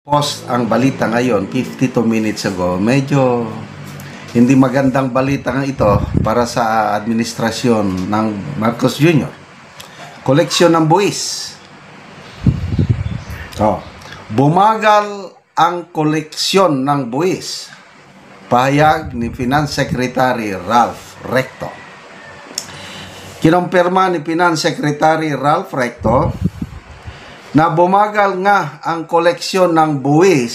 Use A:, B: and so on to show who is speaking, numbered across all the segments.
A: Post ang balita ngayon 52 minutes ago. Medyo hindi magandang balita nga ito para sa administrasyon ng Marcos Jr. Koleksyon ng buwis. Bumagal ang koleksyon ng buwis. Pahayag ni Finance Secretary Ralph Recto. Kinumpirma ni Finance Secretary Ralph Recto na bumagal nga ang koleksyon ng buwis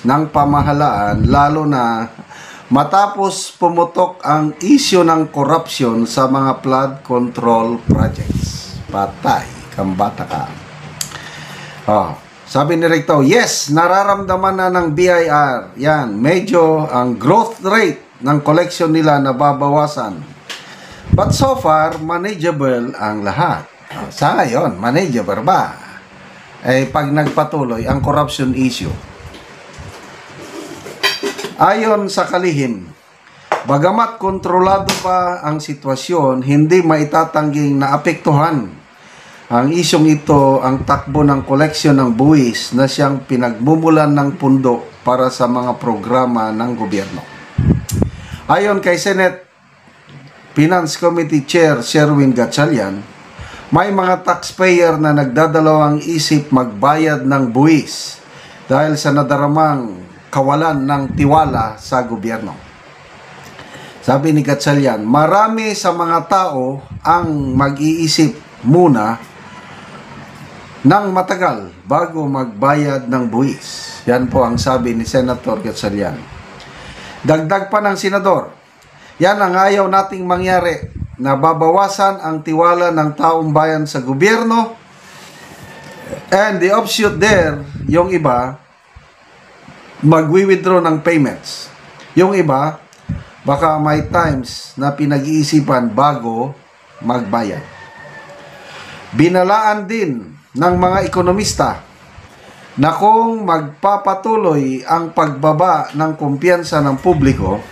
A: ng pamahalaan, lalo na matapos pumutok ang isyu ng korupsyon sa mga flood control projects. Patay, kambata ka. Sabi ni Recto, yes, nararamdaman na ng BIR. Yan, medyo ang growth rate ng koleksyon nila nababawasan. But so far, manageable ang lahat. Sa ngayon, manageable ba? Pag nagpatuloy ang corruption issue. Ayon sa kalihim, bagamat kontrolado pa ang sitwasyon, hindi maitatanging naapektuhan ang isyong ito ang takbo ng koleksyon ng buwis na siyang pinagmumulan ng pundo para sa mga programa ng gobyerno. Ayon kay Senate Finance Committee Chair Sherwin Gatchalian, may mga taxpayer na nagdadalawang isip magbayad ng buwis dahil sa nadaramang kawalan ng tiwala sa gobyerno. Sabi ni Gatchalian, marami sa mga tao ang mag-iisip muna ng matagal bago magbayad ng buwis. Yan po ang sabi ni Senator Gatchalian. Dagdag pa ng senador, yan ang ayaw nating mangyari, na babawasan ang tiwala ng taong bayan sa gobyerno, and the offshoot there, yung iba magwi-withdraw ng payments. Yung iba baka may times na pinag-iisipan bago magbayad. Binalaan din ng mga ekonomista na kung magpapatuloy ang pagbaba ng kumpiyansa ng publiko,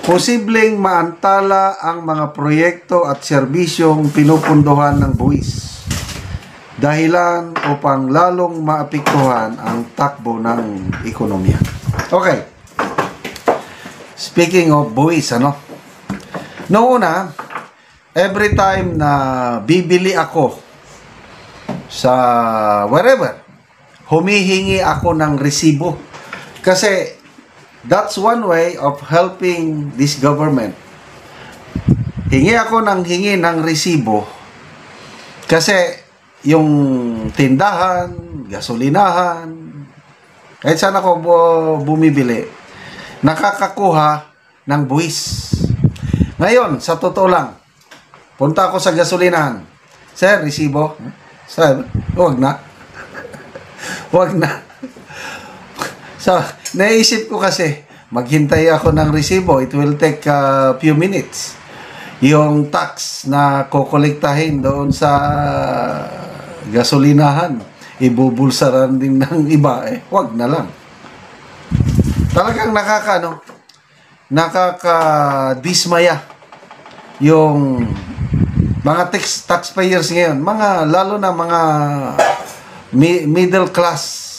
A: posibleng maantala ang mga proyekto at serbisyong pinupunduhan ng buwis, dahilan upang lalong maapektuhan ang takbo ng ekonomiya. Okay. Speaking of buwis, noong una, every time na bibili ako sa wherever, humihingi ako ng resibo. Kasi that's one way of helping this government. Hingi ng resibo kasi yung tindahan, gasolinahan, kahit saan ako bumibili, nakakakuha ng buwis. Ngayon, sa totoo lang, punta ako sa gasolinahan. Sir, resibo? Sir, huwag na. Huwag na. So, naisip ko kasi, maghintay ako ng resibo. It will take a few minutes. Yung tax na kokolektahin doon sa gasolinahan, ibubulsaran din ng iba. Wag na lang. Talagang nakakadismaya yung mga taxpayers ngayon. Lalo na mga middle class.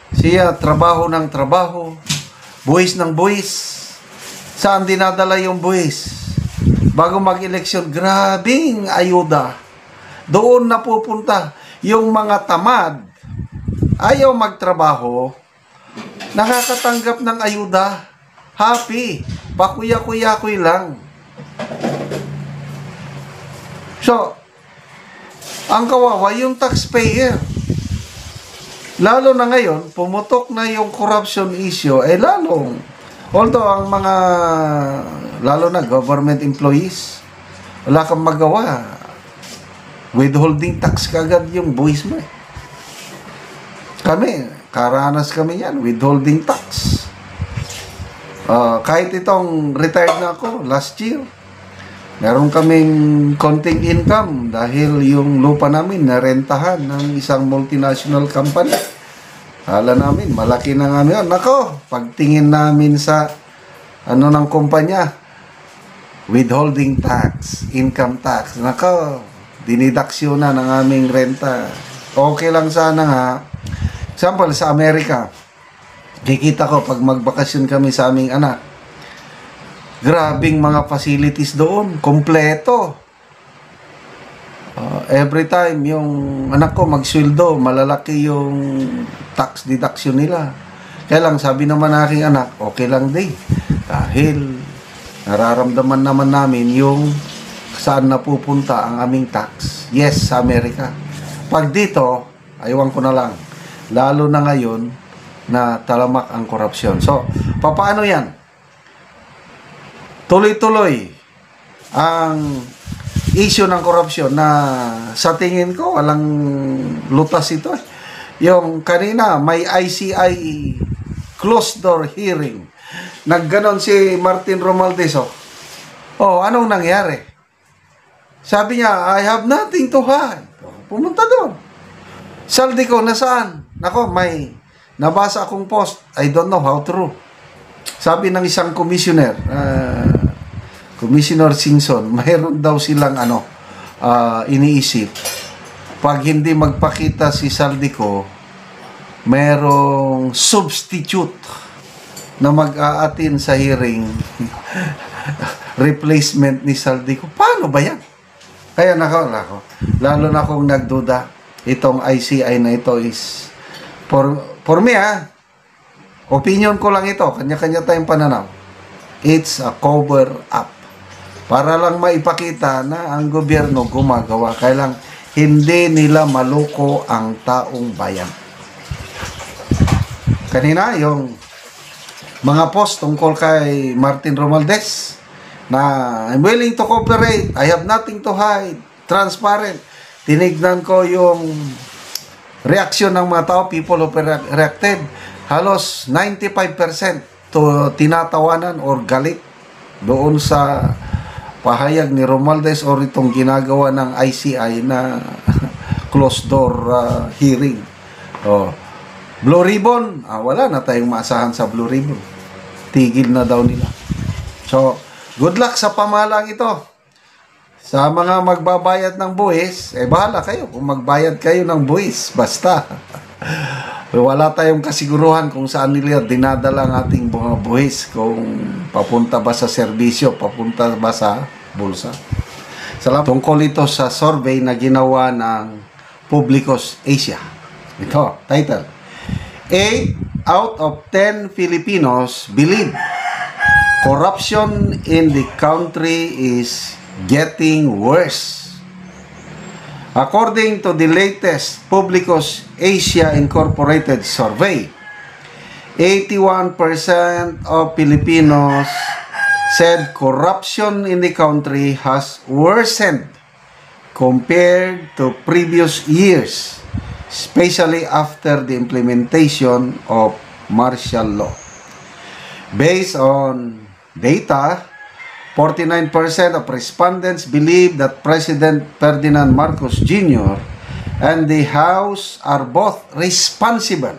A: Siya, trabaho ng trabaho, buwis ng buwis. Saan dinadala yung buwis? Bago mag-eleksyon, grabing ayuda. Doon na pupunta. Yung mga tamad, ayaw magtrabaho, nakakatanggap ng ayuda. Happy. Pakuya-kuya-kuy lang. So, ang kawawa, yung taxpayer. Lalo na ngayon, pumutok na yung corruption issue, although ang mga, lalo na government employees, wala kang magawa. Withholding tax kagad yung buwis mo. Karanas kami yan, withholding tax. Kahit itong retired na ako, last year, meron kaming konting income dahil yung lupa namin narentahan ng isang multinational company. Hala namin, malaki na nga yun. Nako, pagtingin namin sa ng kumpanya, withholding tax, income tax. Nako, dinidaksyon na ng aming renta. Okay lang sana nga Example, sa Amerika, kikita ko pag magbakasyon kami sa aming anak, grabing mga facilities doon, kompleto. Every time yung anak ko magsweldo, malalaki yung tax deduction nila. Kaya lang, sabi naman ng aking anak, okay lang din. Dahil nararamdaman naman namin yung saan napupunta ang aming tax. Yes, sa Amerika. Pag dito, aywan ko na lang. Lalo na ngayon na talamak ang korupsyon. So, paano yan? Tuloy-tuloy ang issue ng korupsyon na sa tingin ko walang lutas ito. Yung kanina may ICI closed door hearing. Nagganon si Martin Romualdez. Anong nangyari? Sabi niya, I have nothing to hide. Pumunta doon. Saldi ko, nasaan? Nako, may nabasa akong post. I don't know how true. Sabi ng isang commissioner, Commissioner Singson, mayroon daw silang iniisip. Pag hindi magpakita si Saldico, mayroong substitute na mag-aatin sa hearing replacement ni Saldico. Paano ba yan? Kaya nako, lalo na akong nagduda, itong ICI na ito is for me, opinion ko lang ito, kanya-kanya tayong pananaw. It's a cover up. Para lang maipakita na ang gobyerno gumagawa. Kaya lang, hindi nila maloko ang taong bayan. Kanina, yung mga post tungkol kay Martin Romualdez na I'm willing to cooperate, I have nothing to hide, transparent. Tinignan ko yung reaksyon ng mga tao, people who reacted, halos 95% to tinatawanan or galit doon sa pahayag ni Romualdez or itong ginagawa ng ICI na closed door hearing. Blue ribbon, wala na tayong maasahan sa blue ribbon. Tigil na daw nila. So, good luck sa pamahalaan ito. Sa mga magbabayad ng buwis, bahala kayo kung magbayad kayo ng buwis. Basta, wala tayong kasiguruhan kung saan nila dinadala ang ating mga buwis. Kung papunta ba sa serbisyo, papunta ba sa bulsa. Salamat. Tungkol ito sa survey na ginawa ng Publicos Asia. Ito, title. 8 out of 10 Filipinos believe corruption in the country is getting worse. According to the latest Publicos Asia Incorporated survey, 81% of Filipinos said corruption in the country has worsened compared to previous years, especially after the implementation of martial law. Based on data, 49% of respondents believe that President Ferdinand Marcos Jr. and the House are both responsible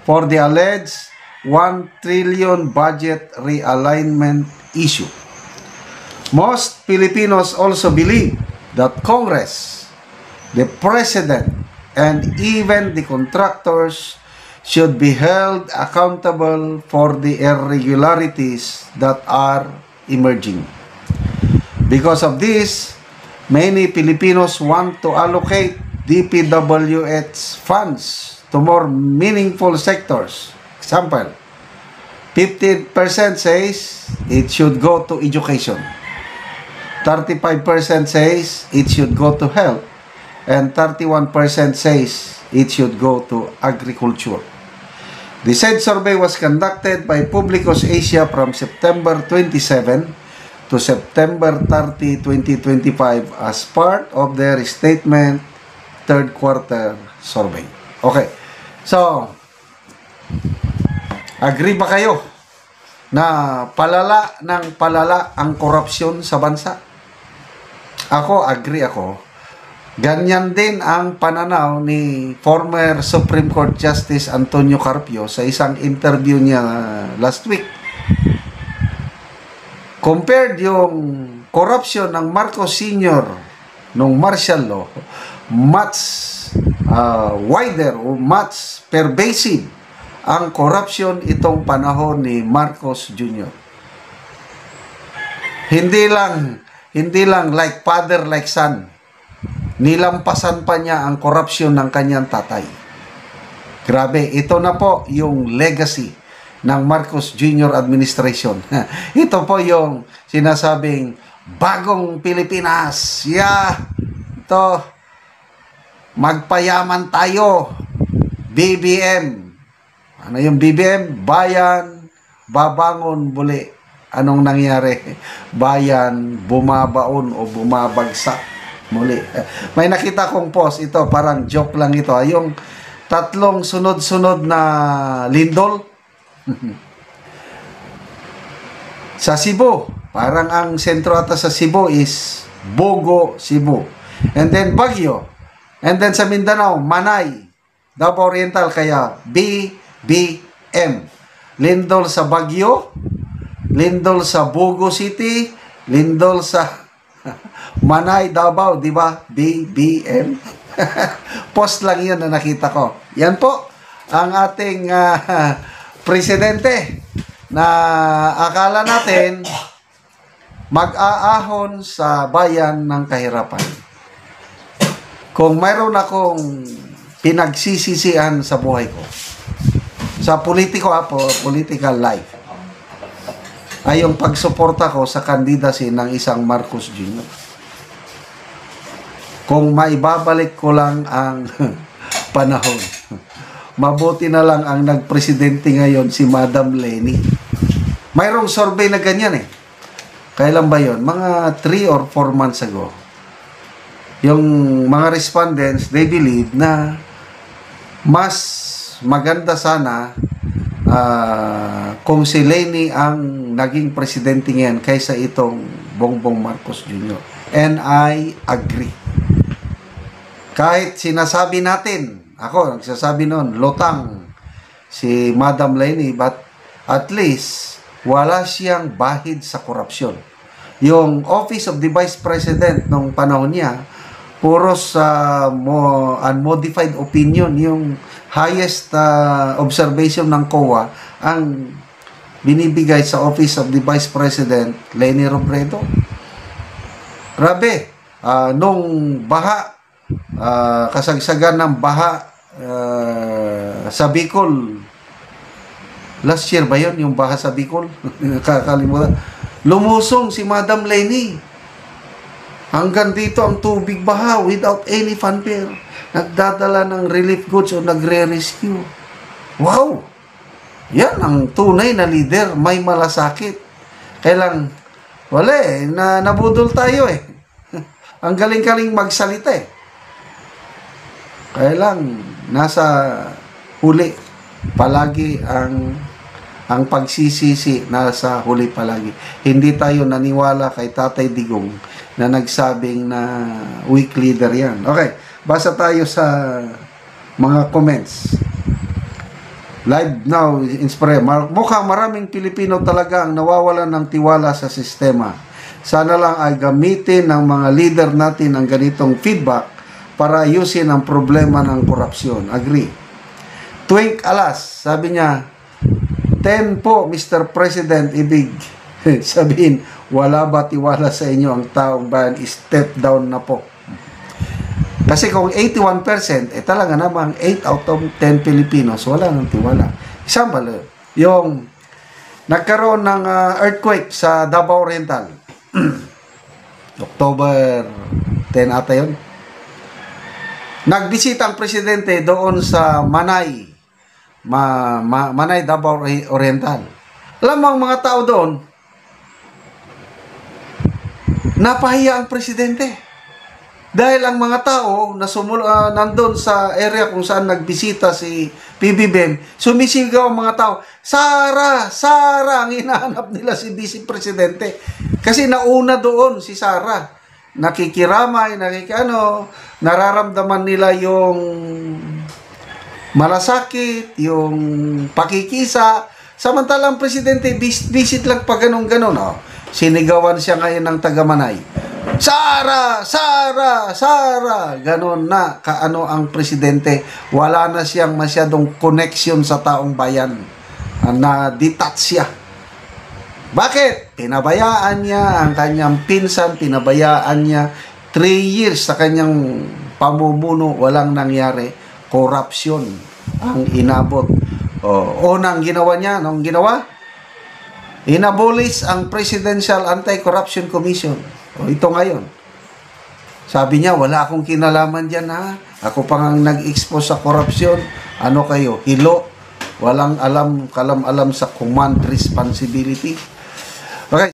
A: for the alleged 1 trillion budget realignment issue. Most Filipinos also believe that Congress, the President, and even the contractors should be held accountable for the irregularities that are emerging. Because of this, many Filipinos want to allocate DPWH funds to more meaningful sectors. Example, 50% says it should go to education. 35% says it should go to health. And 31% says it should go to agriculture. The said survey was conducted by Publicos Asia from September 27 to September 30, 2025 as part of their statement third quarter survey. Okay. So, agree ba kayo na palala ng palala ang korupsyon sa bansa? Ako, agree ako. Ganyan din ang pananaw ni former Supreme Court Justice Antonio Carpio sa isang interview niya last week. Compared yung corruption ng Marcos Sr. nung martial law, much wider o much pervasive ang corruption itong panahon ni Marcos Jr. Hindi lang like father, like son. Nilampasan pa niya ang corruption ng kanyang tatay. Grabe, ito na po yung legacy ng Marcos Jr. administration. Ito po yung sinasabing bagong Pilipinas. Ito, magpayaman tayo. BBM. Ano yung BBM? Bayan, babangon muli. Anong nangyari? Bayan, bumabaon o bumabagsak muli. May nakita kong post, ito, parang joke lang ito. Yung tatlong sunod-sunod na lindol. Sa Cebu, parang ang sentro ata sa Cebu is Bogo, Cebu. And then Baguio. And then sa Mindanao, Manay, Davao Oriental, kaya BBM. Lindol sa Baguio, lindol sa Bogo City, lindol sa Manay, Davao, di ba? BBM. Post lang yun na nakita ko. Yan po ang ating presidente na akala natin mag-aahon sa bayan ng kahirapan. Kung mayroon akong pinagsisisihan sa buhay ko, sa political life, ay yung pagsuporta ko sa candidacy ng isang Marcos Jr. Kung maibabalik ko lang ang panahon, mabuti na lang ang nagpresidente ngayon si Madam Leni. Mayroong survey na ganyan eh. Kailan ba yon? Mga 3 or 4 months ago. Yung mga respondents, they believe na mas maganda sana kung si Leni ang naging presidente ngayon kaysa itong Bongbong Marcos Jr. And I agree. Kahit sinasabi natin, ako nagsasabi noon, lutang si Madam Leni, but at least wala siyang bahid sa korupsyon. Yung Office of the Vice President nung panahon niya, puro sa unmodified opinion, yung highest observation ng COA ang binibigay sa Office of the Vice President, Leni Robredo. Grabe, nung baha, kasagsagan ng baha sa Bicol, last year ba yun, yung baha sa Bicol? Kakalimutan. Lumusong si Madam Leni. Hanggang dito ang tubig baha without any fanfare. Nagdadala ng relief goods o nagre-rescue. Wow! Yan ang tunay na leader. May malasakit. Kailang, wala eh. Nabudol tayo eh. Ang galing-galing magsalita eh. Kailang, nasa huli. Palagi ang pagsisisi nasa huli palagi. Hindi tayo naniwala kay Tatay Digong na nagsabing na weak leader yan. Okay, basa tayo sa mga comments. Live now, inspire. Mukhang maraming Pilipino talaga ang nawawalan ng tiwala sa sistema. Sana lang ay gamitin ng mga leader natin ang ganitong feedback para ayusin ang problema ng korupsyon. Agree. Twink Alas, sabi niya, 10 po, Mr. President, ibig sabihin, wala ba tiwala sa inyo ang taong bayan, step down na po. Kasi kung 81%, talaga namang 8 out of 10 Filipinos, wala nang tiwala. Example, yung nagkaroon ng earthquake sa Davao Oriental. October 10 ata yun. Nagbisita ang presidente doon sa Manay, Manay, Davao Oriental. Alam mo ang mga tao doon, napahiya ang presidente. Dahil ang mga tao na nandun sa area kung saan nagbisita si PBBM, sumisigaw ang mga tao, Sara! Sara! Ang hinahanap nila si Vice Presidente. Kasi nauna doon si Sara. Nakikiramay, nararamdaman nila yung malasakit, yung pakikisa. Samantalang presidente, visit lang pa ganun-ganun. Oh. Sinigawan siya ngayon ng taga-Manay. Sara, Sara, Sara. Ganon na kaano ang presidente. Wala na siyang masyadong connection sa taong bayan. Na-detach siya. Bakit? Pinabayaan niya ang kanyang pinsan, pinabayaan niya 3 years sa kanyang pamumuno, walang nangyari. Corruption ang inabot. Unang ginawa niya, anong ginawa? Inabolish ang Presidential Anti-Corruption Commission. Ito ngayon. Sabi niya, wala akong kinalaman dyan ha. Ako pa nga nag-expose sa corruption. Ano kayo? Hilo. Walang alam, kalam-alam sa command responsibility.